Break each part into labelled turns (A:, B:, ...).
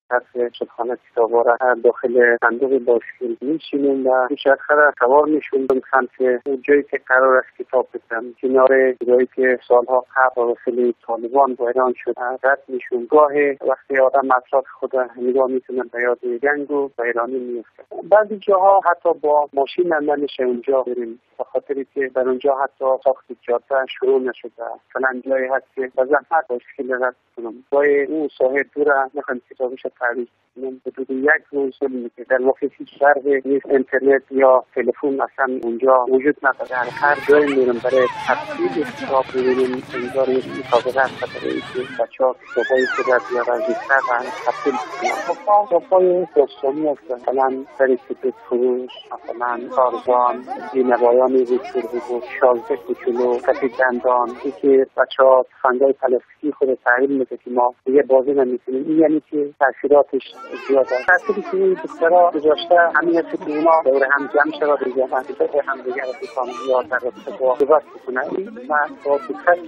A: طرف صبحانه کتابا را داخل صندوق باشکل می‌شینیم و دوچرخه را سوار می‌شوندم سمت اون جایی که قرار است کتاب بخونم. کنار جایی که سالها قبل توسط طالبان ویران شد رد می‌شوم. گاهی وقتی آدم اطراف خود نگاه می‌کنه به یاد جنگ و ویرانی می‌افته. بعضی جاها حتی با ماشین هم نمیشه اونجا بریم، به خاطری که در اونجا حتی ساخت جاده شروع نشده. مثلا جایی هست که به زحمت باشکل رد کنم. گاهی اون ساحل دور میخوام کتابش تعریف کنم. حدود یک روز میگه در واقع هیچ فرقی نیست. اینترنت یا تلفن اصلا اونجا وجود نداره. هر جایی میرم برای تفصیل کتاب ببینیم اونجا مسابقه هست برای اینکه بچه‌ها کتابای خود را بیارن بیشتر و تفصیل کنن. کتابای داستانی هست، مثلا سری کتاب فروش، مثلا تارزان، بینوایان ویکتور هوگو، شازده کوچولو، سفید دندان. که بچه‌ها فندای پلاستیکی خود تحلیل میده که ما دیگه بازی نمی‌کنیم. این یعنی که تاثیراتش زیاده. تأثیری که این دخترها گذاشته همین است که اونا دور هم جمع شده دیگه منطقه هم دیگه رو بفهمن یا در رابطه با صحبت بکنن. من با دقت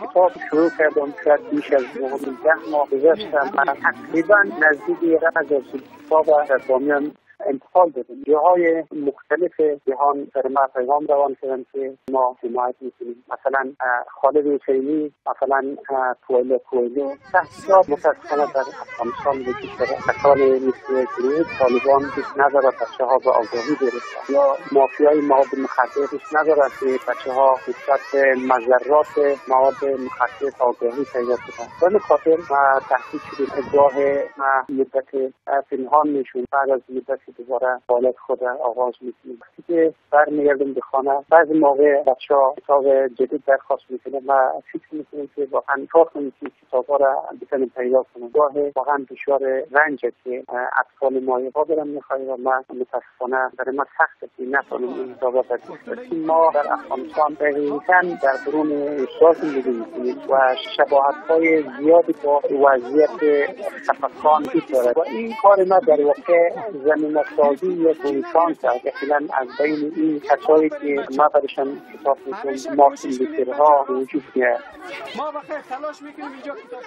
A: کتاب شروع کردم، شاید بیش از 10 ماه گذشتم. من تقریبا نزدیک 1000 کتاب در بامیان انتقال دادیم. جاهای مختلف جهان در ما پیغام روان کردن که ما حمایت میکنیم. مثلا خالد حسینی، مثلا کوئلو تحصیلات متاسفانه در افغانستان وجود داره. کسانی مثل گروه طالبان دوست ندارد بچه ها به آگاهی برسند یا مافیای مواد مخدر دوست ندارد که بچه ها نسبت به مضرات مواد مخدر آگاهی پیدا کنند. به این خاطر ما تحقیق شدیم. گاه مدت پنهان میشون، بعد از مدت دوباره حالت خود آغاز میکنیم. وقتی که برمیگردیم به خانه بعضی موقع بچه‌ها کتاب جدید درخواست میکنه و فکر میکنیم که واقعا کار کنیم که کتاب‌ها را بتونیم پیدا کنیم. گاهی واقعا دچار رنجه که اطفال ما یه برم میخواهیم و ما متاسفانه برای ما سخته که نتونیم این کتاب‌ها را بخونیم. ما در افغانستان دقیقاً در درون روستا زندگی میکنیم و شباهت‌های زیادی با وضعیت خفقان وجود دارد و این کار ما در واقع زمینه سازی یک انسان که فعلا از بین این کسایی که ما برشان کتاب میکنیم مارتین لوترها وجود میاد.
B: ما بخیر تلاش میکنیم اینجا کتاب